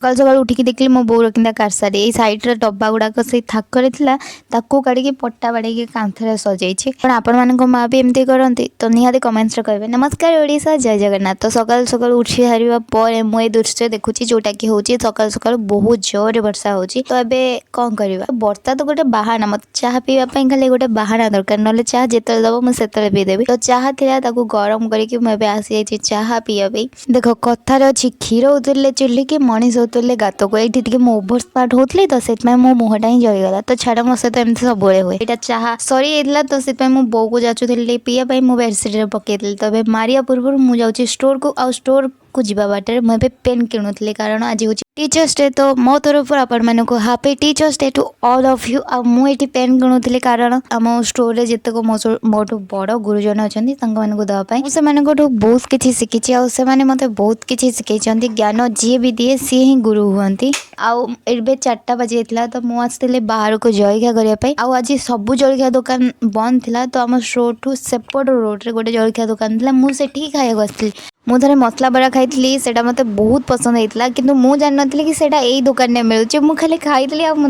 ସକାଳୁ ସକାଳୁ ଉଠିକି ଦେଖିଲି ମୋ ବୋଉ ରଖିଥିଲା କାରସାରେ ଏଇ ସାଇଡ଼୍ର ଡବା ଗୁଡ଼ାକ ସେଇ ଥାକରେ ଥିଲା ତାକୁ କାଢ଼ିକି ପଟା ବାଡ଼େଇକି କାନ୍ଥରେ ସଜେଇଛି। କାରଣ ଆପଣମାନଙ୍କ ମାଆ ବି ଏମିତି କରନ୍ତି ତ ନିହାତି କମେଣ୍ଟସରେ କହିବେ। ନମସ୍କାର ଓଡ଼ିଶା, ଜୟ ଜଗନ୍ନାଥ। ତ ସକାଳୁ ସକାଳୁ ଉଠି ସାରିବା ପରେ ମୁଁ ଏ ଦୃଶ୍ୟ ଦେଖୁଛି ଯେଉଁଟାକି ହେଉଛି ସକାଳୁ ସକାଳୁ ବହୁତ ଜୋରରେ ବର୍ଷା ହେଉଛି। ତ ଏବେ କ'ଣ କରିବା, ବର୍ଷା ତ ଗୋଟେ ବାହାନା, ମୋତେ ଚାହା ପିଇବା ପାଇଁ ଖାଲି ଗୋଟେ ବାହାନା ଦରକାର, ନହେଲେ ଚାହା ଯେତେବେଳେ ଦେବ ମୁଁ ସେତେବେଳେ ପିଇଦେବି। ତ ଚାହା ଥିଲା ତାକୁ ଗରମ କରିକି ମୁଁ ଏବେ ଆସିଯାଇଛି ଚାହା ପିଇବା ପାଇଁ। ଦେଖ କଥାରେ ଅଛି କ୍ଷୀର ଉତରିଲେ ଚୁଲିକି ମଣିଷ ଉତରିଲେ ଗାତକୁ। ଏଇଠି ଟିକେ ମୁଁ ଓଭର ସ୍ମାର୍ଟ ହଉଥିଲି ତ ସେଥିପାଇଁ ମୋ ମୁହଁଟା ହିଁ ଜଳିଗଲା। ତ ଛାଡ଼, ମୋ ସହିତ ଏମିତି ସବୁବେଳେ ହୁଏ। ଏଇଟା ଚାହା ସରିଯାଇଥିଲା ତ ସେଥିପାଇଁ ମୁଁ ବୋଉକୁ ଯାଚୁଥିଲି ଟିକେ ପିଇବା ପାଇଁ, ମୁଁ ବେଡ଼ସିଟ୍ରେ ପକେଇଥିଲି। ତ ଏବେ ମାରିବା ପୂର୍ବରୁ ମୁଁ ଯାଉଛି ଷ୍ଟୋରକୁ, ଆଉ ଷ୍ଟୋରକୁ ଯିବା ବାଟରେ ମୁଁ ଏବେ ପେନ୍ କିଣୁଥିଲି କାରଣ ଆଜି ହେଉଛି ଟିଚର୍ସ ଡେ। ତ ମୋ ତରଫରୁ ଆପଣମାନଙ୍କୁ happy teachers day to all of you. ଆଉ ମୁଁ ଏଇଠି ପେନ୍ କିଣୁଥିଲି କାରଣ ଆମ ଷ୍ଟୋରରେ ଯେତେକ ମୋଠୁ ବଡ଼ ଗୁରୁଜନ ଅଛନ୍ତି ତାଙ୍କମାନଙ୍କୁ ଦେବା ପାଇଁ। ମୁଁ ସେମାନଙ୍କଠୁ ବହୁତ କିଛି ଶିଖିଛି ଆଉ ସେମାନେ ମୋତେ ବହୁତ କିଛି ଶିଖେଇଛନ୍ତି। ଜ୍ଞାନ ଯିଏ ବି ଦିଏ ସିଏ ହିଁ ଗୁରୁ ହୁଅନ୍ତି। ଆଉ ଏବେ 4ଟା ବାଜିଯାଇଥିଲା ତ ମୁଁ ଆସିଥିଲି ବାହାରକୁ ଜଳଖିଆ କରିବା ପାଇଁ। ଆଉ ଆଜି ସବୁ ଜଳଖିଆ ଦୋକାନ ବନ୍ଦ ଥିଲା ତ ଆମ ଷ୍ଟୋରଠୁ ସେପଟ ରୋଡ଼ରେ ଗୋଟେ ଜଳଖିଆ ଦୋକାନ ଥିଲା, ମୁଁ ସେଠିକି ଖାଇବାକୁ ଆସିଥିଲି। ମୁଁ ଥରେ ମସଲା ବରା ଖାଇଥିଲି, ସେଇଟା ମୋତେ ବହୁତ ପସନ୍ଦ ହେଇଥିଲା କିନ୍ତୁ ମୁଁ ଜାଣିନଥିଲି କି ସେଇଟା ଏଇ ଦୋକାନରେ ମିଳୁଛି। ମୁଁ ଖାଲି ଖାଇଥିଲି ଆଉ